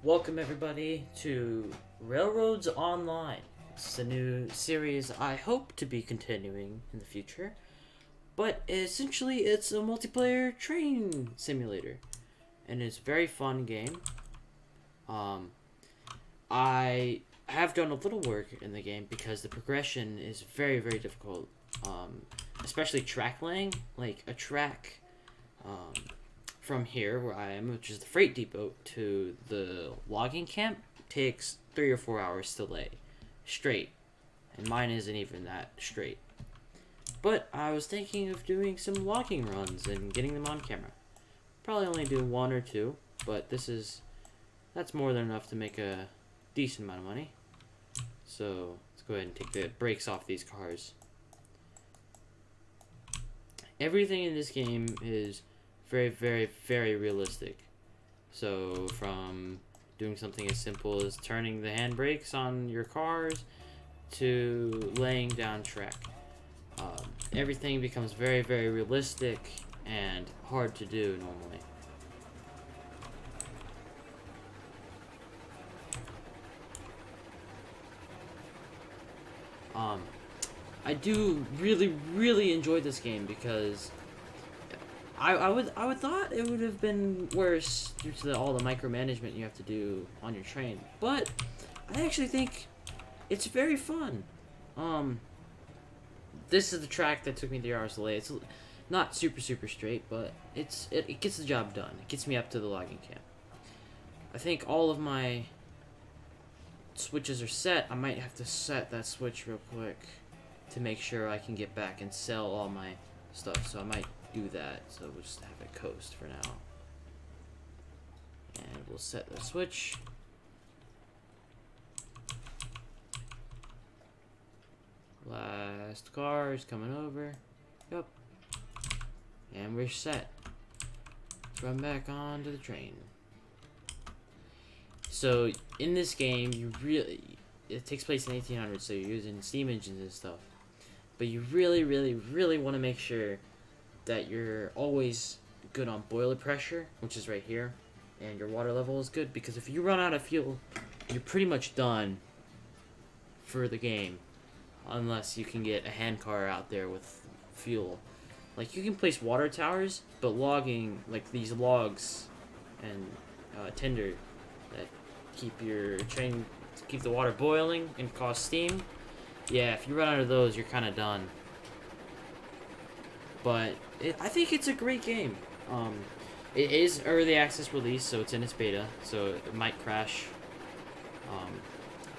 Welcome everybody to Railroads Online. It's a new series I hope to be continuing in the future, but essentially it's a multiplayer train simulator, and it's a very fun game. Um, I have done a little work in the game because the progression is very difficult, especially track laying, like a track um, from here where I am, which is the freight depot, to the logging camp takes 3 or 4 hours to lay straight, and mine isn't even that straight. But I was thinking of doing some logging runs and getting them on camera. Probably only do one or two, but that's more than enough to make a decent amount of money. So let's go ahead and take the brakes off these cars. Everything in this game is very realistic. So from doing something as simple as turning the handbrakes on your cars to laying down track. Everything becomes very realistic and hard to do normally. I do really enjoy this game because I would thought it would have been worse due to all the micromanagement you have to do on your train, but I actually think it's very fun. This is the track that took me 3 hours to lay. It's not super straight, but it gets the job done. It gets me up to the logging camp. I think all of my switches are set. I might have to set that switch real quick to make sure I can get back and sell all my stuff. So I might do that. So we'll just have it coast for now. And we'll set the switch. Last car is coming over. Yep. And we're set. Let's run back onto the train. So in this game, it takes place in 1800, so you're using steam engines and stuff. But you really want to make sure that you're always good on boiler pressure, which is right here, and your water level is good, because if you run out of fuel, you're pretty much done for the game, unless you can get a hand car out there with fuel. Like, you can place water towers, but logging, like these logs and tinder that keep the water boiling and cause steam, yeah, if you run out of those, you're kind of done. But I think it's a great game. It is early access release, so it's in its beta, so it might crash.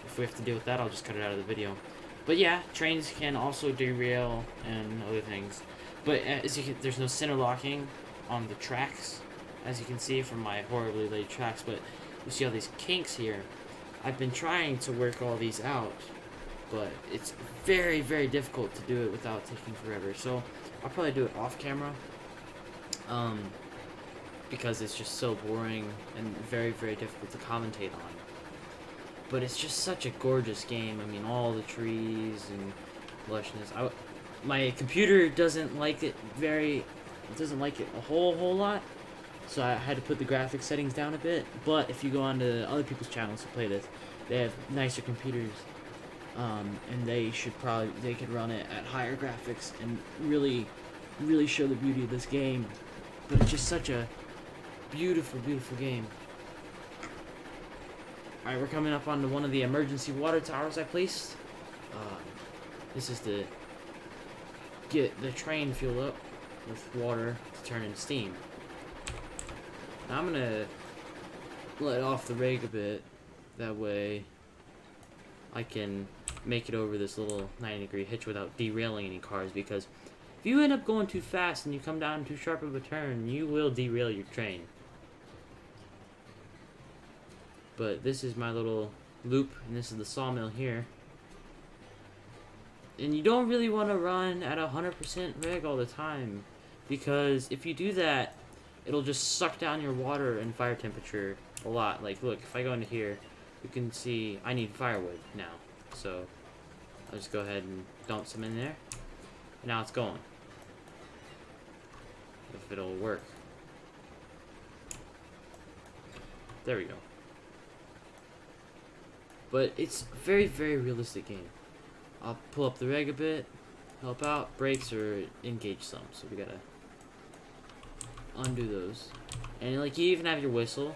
If we have to deal with that, I'll just cut it out of the video. But yeah, trains can also derail and other things. But there's no center locking on the tracks, as you can see from my horribly laid tracks. But you see all these kinks here. I've been trying to work all these out, but it's very difficult to do it without taking forever. So I'll probably do it off camera, because it's just so boring and very difficult to commentate on. But it's just such a gorgeous game. I mean, all the trees and lushness. My computer doesn't like it a whole lot, so I had to put the graphics settings down a bit. But if you go on to other people's channels to play this, they have nicer computers, and they could run it at higher graphics and really show the beauty of this game. But it's just such a beautiful game. Alright, we're coming up onto one of the emergency water towers I placed. This is to get the train filled up with water to turn into steam. Now I'm gonna let off the rig a bit, that way I can make it over this little 90-degree hitch without derailing any cars, because if you end up going too fast and you come down too sharp of a turn, you will derail your train. But this is my little loop, and this is the sawmill here. And you don't really want to run at 100% reg all the time, because if you do that, it'll just suck down your water and fire temperature a lot. Like, look, if I go into here, you can see I need firewood now. So I'll just go ahead and dump some in there. And now it's going. If it'll work. There we go. But it's a very, very realistic game. I'll pull up the reg a bit, help out, brakes or engage some, so we gotta undo those. And like you even have your whistle.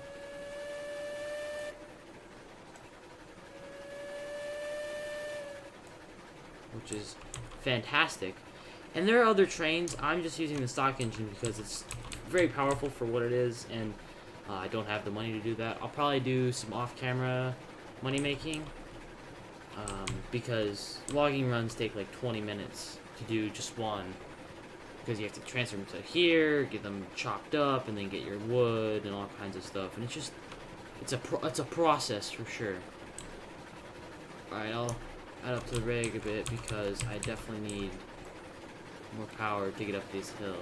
Which is fantastic. And there are other trains. I'm just using the stock engine because it's very powerful for what it is, and I don't have the money to do that. I'll probably do some off-camera money making because logging runs take like 20 minutes to do just one, because you have to transfer them to here, get them chopped up, and then get your wood and all kinds of stuff. And it's a process for sure. All right, I'll add up to the rig a bit because I definitely need more power to get up this hill,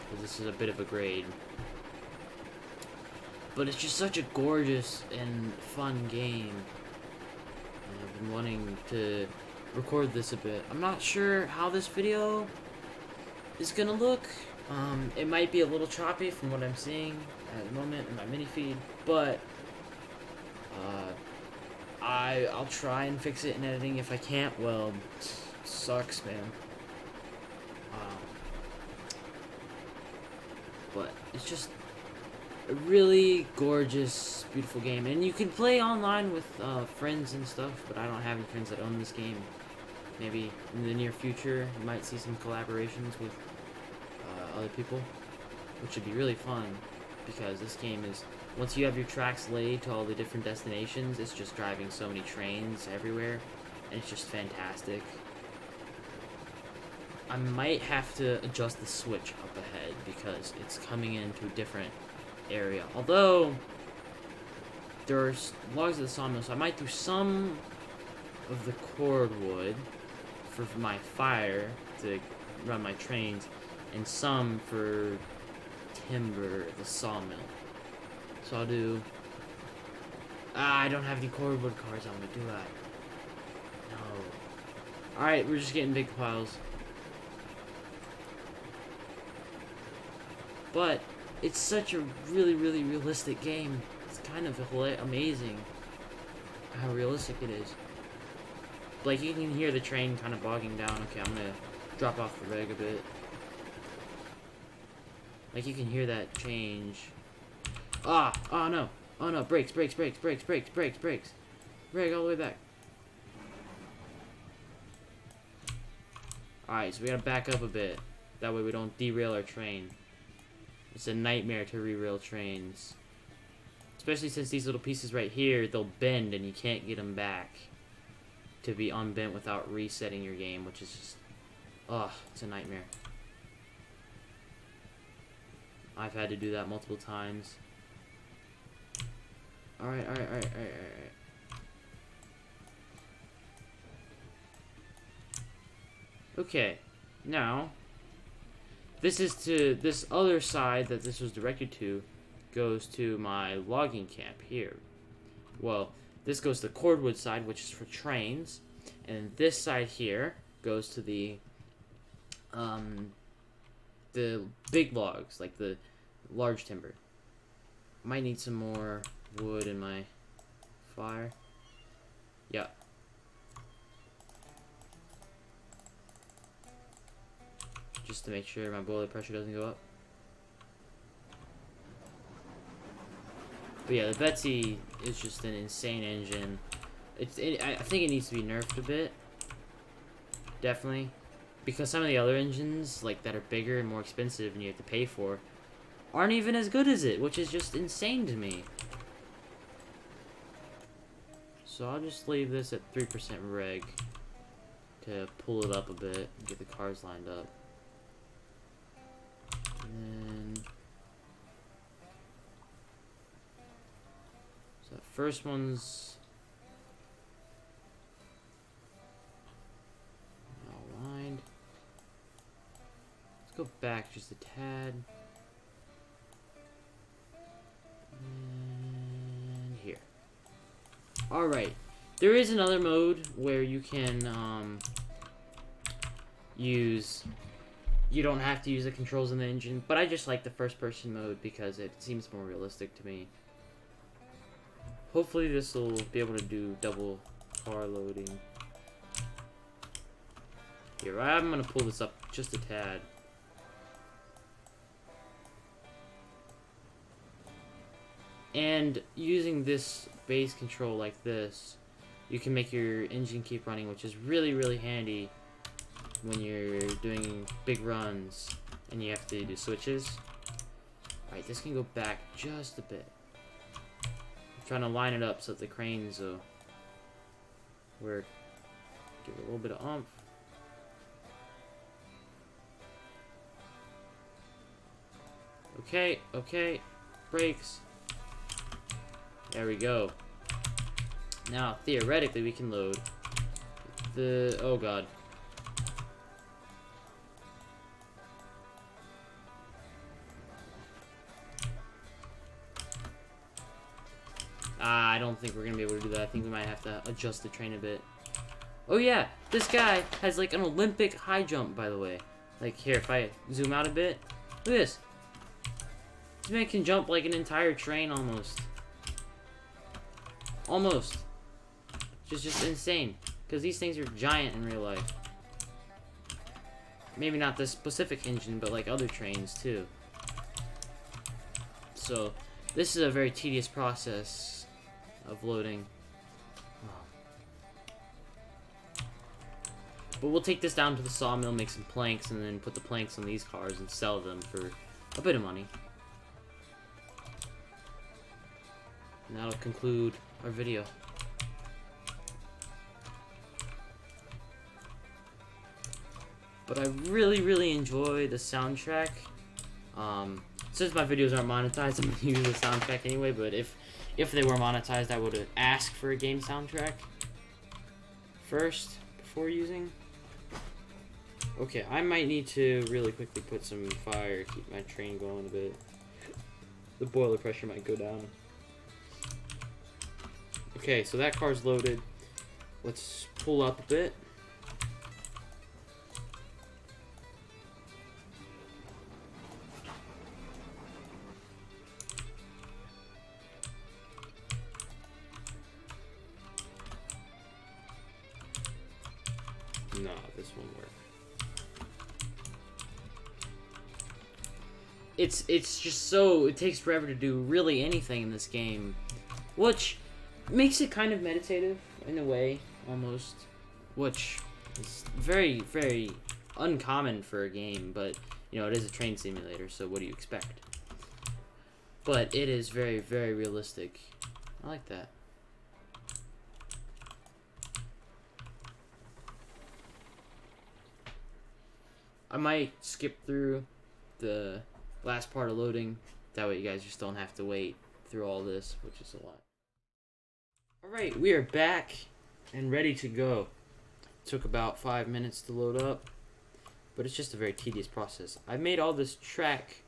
because this is a bit of a grade. But it's just such a gorgeous and fun game, and I've been wanting to record this a bit. I'm not sure how this video is gonna look. It might be a little choppy from what I'm seeing at the moment in my mini feed, but I'll try and fix it in editing. If I can't, well, sucks, man. But it's just a really gorgeous, beautiful game, and you can play online with friends and stuff. But I don't have any friends that own this game. Maybe in the near future, you might see some collaborations with other people, which would be really fun, because this game is, once you have your tracks laid to all the different destinations, it's just driving so many trains everywhere, and it's just fantastic. I might have to adjust the switch up ahead because it's coming into a different area. Although there's logs of the sawmill, so I might do some of the cordwood for my fire to run my trains, and some for timber, the sawmill. So I'll do... I don't have any cordwood cars on me, do I? No. Alright, we're just getting big piles. But it's such a really, really realistic game. It's kind of amazing how realistic it is. Like, you can hear the train kind of bogging down. Okay, I'm gonna drop off the reg a bit. Like, you can hear that change. Oh no. Oh no, brakes. Reg all the way back. Alright, so we gotta back up a bit. That way we don't derail our train. It's a nightmare to re-rail trains. Especially since these little pieces right here, they'll bend and you can't get them back to be unbent without resetting your game, which is just... oh, it's a nightmare. I've had to do that multiple times. Alright. Okay, now... this is to... this other side that this was directed to goes to my logging camp here. Well, this goes to the cordwood side, which is for trains, and this side here goes to the big logs, like the large timber. Might need some more wood in my fire. Yeah. Just to make sure my boiler pressure doesn't go up. But yeah, the Betsy is just an insane engine. I think it needs to be nerfed a bit. Definitely. Because some of the other engines, like, that are bigger and more expensive and you have to pay for, aren't even as good as it, which is just insane to me. So I'll just leave this at 3% reg to pull it up a bit and get the cars lined up. And then... so that first one's all lined. Let's go back just a tad. And here. Alright. There is another mode where you can use... you don't have to use the controls in the engine, but I just like the first person mode because it seems more realistic to me. Hopefully this will be able to do double car loading. Here, I'm gonna pull this up just a tad. And using this base control like this, you can make your engine keep running, which is really, really handy when you're doing big runs and you have to do switches. Alright, this can go back just a bit. I'm trying to line it up so that the cranes will work. Give it a little bit of oomph. Okay, okay. Brakes. There we go. Now, theoretically, we can load the... Oh, God. I don't think we're going to be able to do that. I think we might have to adjust the train a bit. Oh, yeah. This guy has, like, an Olympic high jump, by the way. Like, here, if I zoom out a bit. Look at this. This man can jump, like, an entire train, almost. Almost. Just insane. Because these things are giant in real life. Maybe not this specific engine, but like other trains too. So, this is a very tedious process of loading. But we'll take this down to the sawmill, make some planks, and then put the planks on these cars and sell them for a bit of money. And that'll conclude our video. But I really, really enjoy the soundtrack. Since my videos aren't monetized, I'm gonna use the soundtrack anyway. But if they were monetized, I would ask for a game soundtrack first before using. Okay, I might need to really quickly put some fire, keep my train going a bit. The boiler pressure might go down. Okay, so that car's loaded. Let's pull up a bit. No, this won't work. It's just so, it takes forever to do really anything in this game, which makes it kind of meditative in a way, almost, which is very, very uncommon for a game, but you know, it is a train simulator, so what do you expect? But it is very, very realistic. I like that. I might skip through the last part of loading. That way you guys just don't have to wait through all this, which is a lot. Alright, we are back and ready to go. Took about 5 minutes to load up, but it's just a very tedious process. I made all this track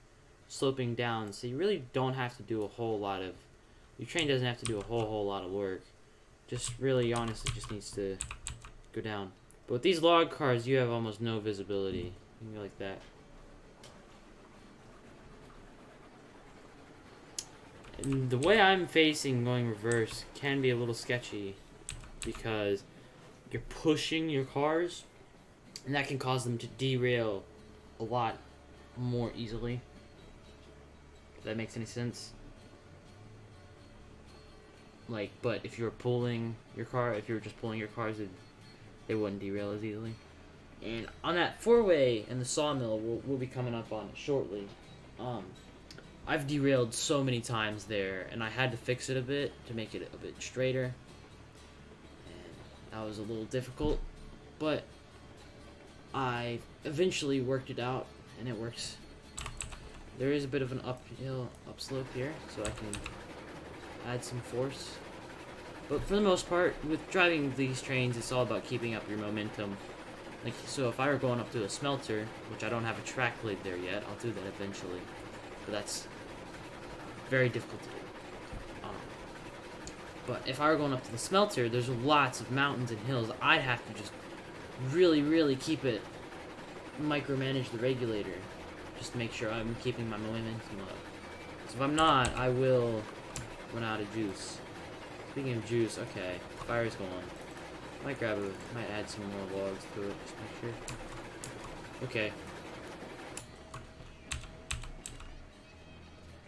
sloping down, so you really don't have to do a whole lot of... Your train doesn't have to do a whole lot of work. Just really, honestly, just needs to go down. But with these log cars, you have almost no visibility. You can go like that. And the way I'm facing going reverse can be a little sketchy because you're pushing your cars and that can cause them to derail a lot more easily. If that makes any sense. Like, but if you were pulling your car, if you were just pulling your cars, they wouldn't derail as easily. And on that four-way and the sawmill, we'll be coming up on it shortly. I've derailed so many times there, and I had to fix it a bit to make it a bit straighter. And that was a little difficult, but I eventually worked it out, and it works. There is a bit of an upslope here, so I can add some force. But for the most part, with driving these trains, it's all about keeping up your momentum. Like, so if I were going up to a smelter, which I don't have a track laid there yet, I'll do that eventually. But that's very difficult to do. But if I were going up to the smelter, there's lots of mountains and hills. I'd have to just really, really keep it, micromanage the regulator, just to make sure I'm keeping my momentum up. So if I'm not, I will run out of juice. Speaking of juice, okay. Fire's going. Might add some more logs to it, just make sure. Okay.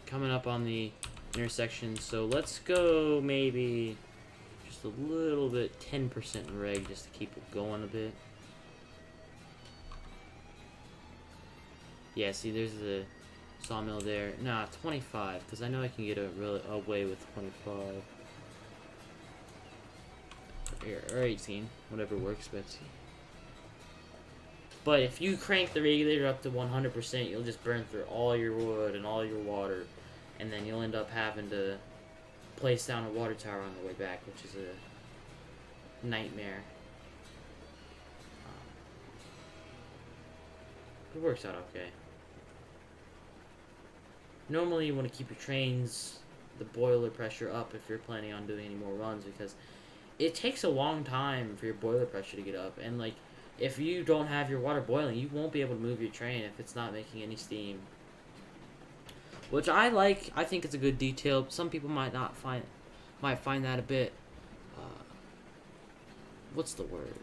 Coming up on the intersection, so let's go maybe just a little bit, 10% reg, just to keep it going a bit. Yeah, see, there's the sawmill there. Nah, 25, because I know I can get away with 25. Or 18, whatever works best. But if you crank the regulator up to 100%, you'll just burn through all your wood and all your water, and then you'll end up having to place down a water tower on the way back, which is a nightmare. It works out okay. Normally you want to keep your trains, the boiler pressure up if you're planning on doing any more runs, because it takes a long time for your boiler pressure to get up, and like if you don't have your water boiling, you won't be able to move your train if it's not making any steam. Which I like. I think it's a good detail. Some people might find that a bit what's the word?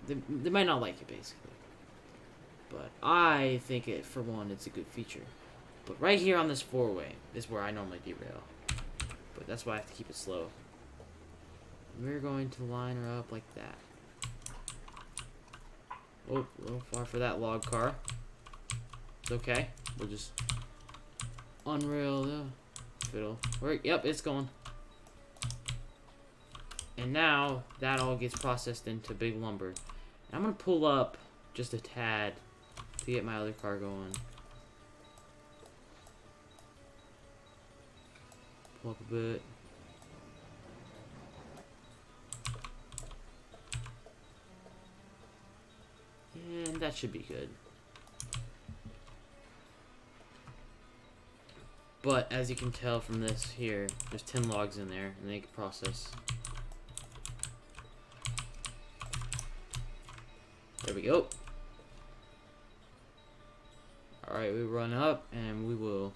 They might not like it, basically. But I think for one, it's a good feature. But right here on this four-way is where I normally derail. But that's why I have to keep it slow. We're going to line her up like that. Oh, a little far for that log car. It's okay. We'll just unrail the fiddle. Yep, it's going. And now that all gets processed into big lumber. I'm gonna pull up just a tad to get my other car going. Pull up a bit. And that should be good. But as you can tell from this here, there's 10 logs in there and they can process. There we go. Alright, we run up and we will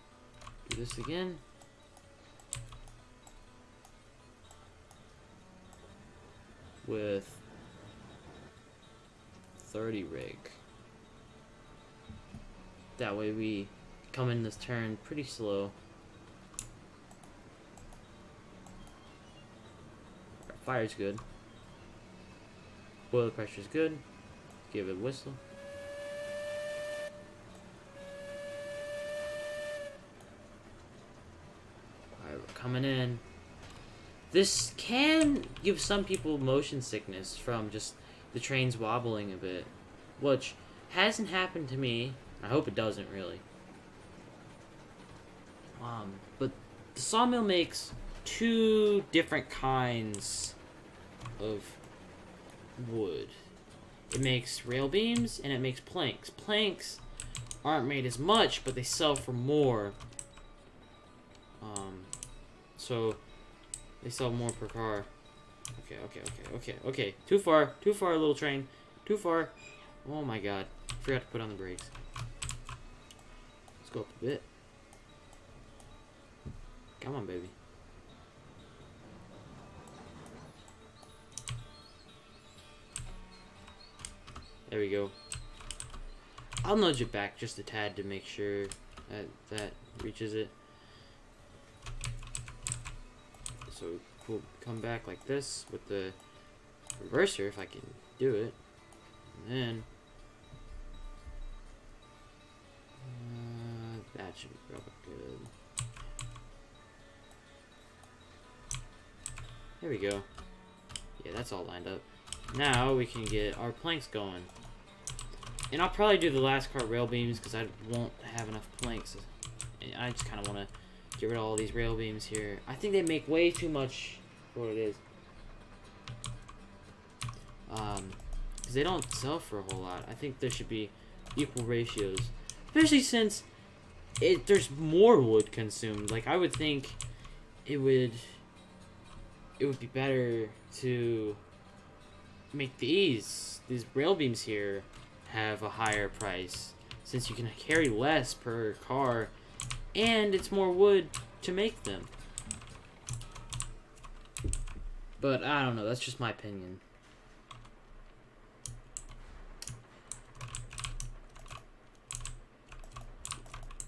do this again. With 30 rig. That way we come in this turn pretty slow. Our fire's good. Boiler pressure's good. Give it a whistle. Alright, we're coming in. This can give some people motion sickness from just the trains wobbling a bit, which hasn't happened to me. I hope it doesn't, really. But the sawmill makes two different kinds of wood. It makes rail beams and it makes planks. Planks aren't made as much, but they sell for more. So they sell more per car. Okay. Too far, little train. Too far. Oh my god. Forgot to put on the brakes. Let's go up a bit. Come on, baby. There we go. I'll nudge it back just a tad to make sure that reaches it. So we'll come back like this with the reverser if I can do it. And then that should be real good. There we go. Yeah, that's all lined up. Now we can get our planks going. And I'll probably do the last car rail beams because I won't have enough planks. And I just kind of want to get rid of all these rail beams here. I think they make way too much for what it is. Because they don't sell for a whole lot. I think there should be equal ratios. Especially since there's more wood consumed. Like, I would think it would be better to make these rail beams here have a higher price, since you can carry less per car and it's more wood to make them. But I don't know, that's just my opinion.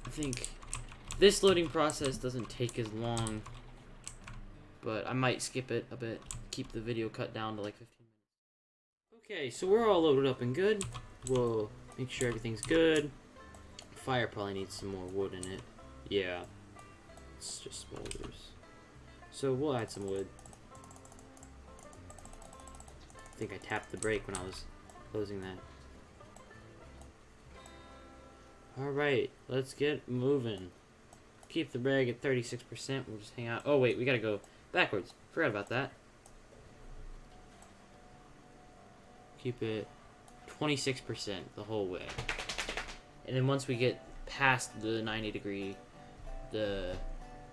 I think this loading process doesn't take as long, but I might skip it a bit, keep the video cut down to like 15 minutes. Okay, so we're all loaded up and good. We'll make sure everything's good. Fire probably needs some more wood in it. Yeah, it's just smolders. So we'll add some wood. I think I tapped the brake when I was closing that. Alright, let's get moving. Keep the reg at 36%. We'll just hang out. Oh, wait, we gotta go backwards. Forgot about that. Keep it 26% the whole way. And then once we get past the 90-degree, the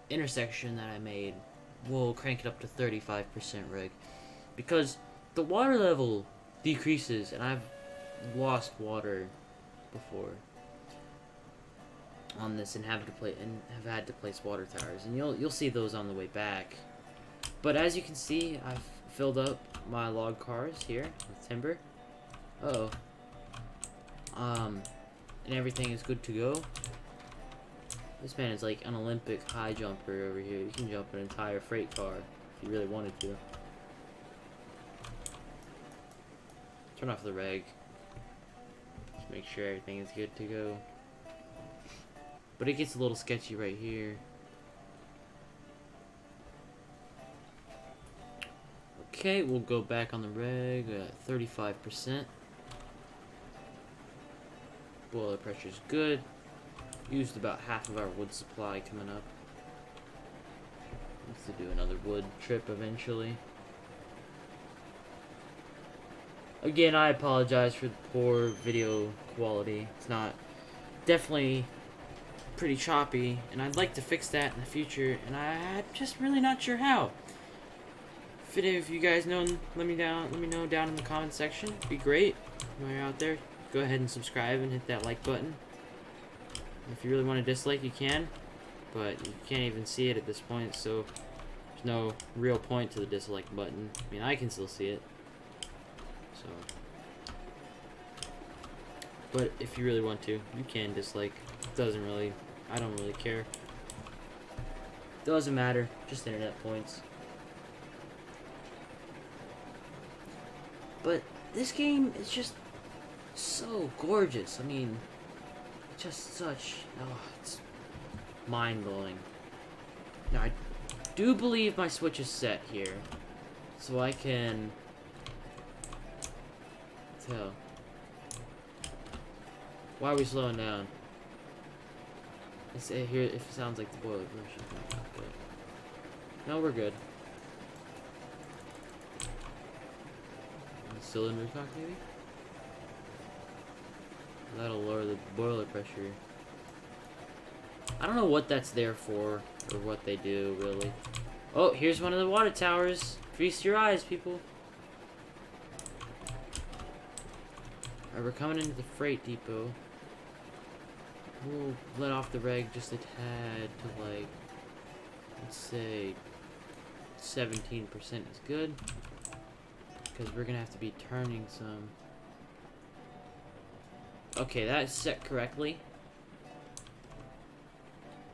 intersection that I made, we'll crank it up to 35% reg. Because the water level decreases, and I've lost water before on this and have had to place water towers, and you'll see those on the way back. But as you can see, I've filled up my log cars here with timber. And everything is good to go. This man is like an Olympic high jumper over here. You can jump an entire freight car if you really wanted to. Turn off the reg. Just make sure everything is good to go. But it gets a little sketchy right here. Okay, we'll go back on the reg at 35%. Boiler pressure's good. Used about half of our wood supply coming up. Let's do another wood trip eventually. Again, I apologize for the poor video quality. It's not definitely pretty choppy, and I'd like to fix that in the future, and I'm just really not sure how. If you guys know, let me know down in the comment section. It'd be great. While you're out there, go ahead and subscribe and hit that like button. If you really want to dislike, you can, but you can't even see it at this point, so there's no real point to the dislike button. I mean, I can still see it. So, but if you really want to, you can dislike. It doesn't really, I don't really care. Doesn't matter, just internet points. But this game is just so gorgeous. I mean, just such, it's mind-blowing. Now, I do believe my Switch is set here, so I can tell. Why are we slowing down? Let's say here if it sounds like the boiler version. No, we're good. Cylinder cock, maybe? That'll lower the boiler pressure. I don't know what that's there for, or what they do, really. Oh, here's one of the water towers. Feast your eyes, people. Alright, we're coming into the freight depot. We'll let off the reg just a tad to, like, let's say 17% is good. Because we're gonna have to be turning some. Okay, that's set correctly.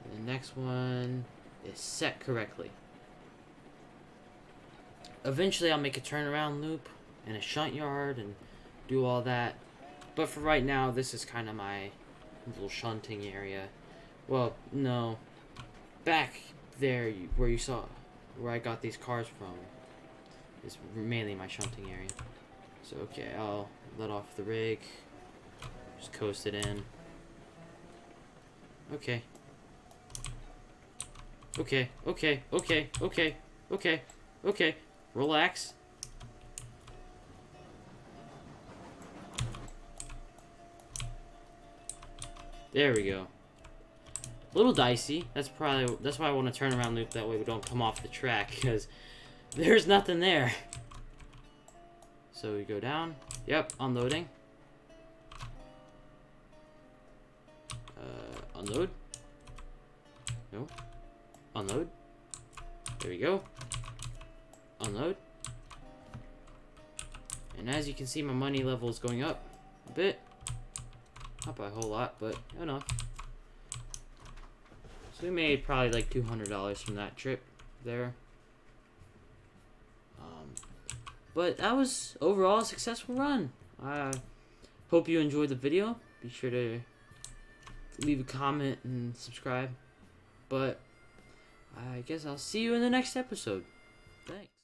And the next one is set correctly. Eventually I'll make a turnaround loop and a shunt yard and do all that. But for right now, this is kind of my little shunting area. Well, no. Back there where you saw, where I got these cars from, is mainly my shunting area. So, okay, I'll let off the rig. Just coast it in. Okay. Okay, okay, okay, okay, okay, okay. Relax. There we go. A little dicey. That's why I want to turn around loop, that way we don't come off the track, because there's nothing there. So we go down. Yep, unloading. Unload. No. Unload. There we go. Unload. And as you can see, my money level is going up a bit. Not by a whole lot, but enough. So we made probably like $200 from that trip there. But that was overall a successful run. I hope you enjoyed the video. Be sure to leave a comment and subscribe. But I guess I'll see you in the next episode. Thanks.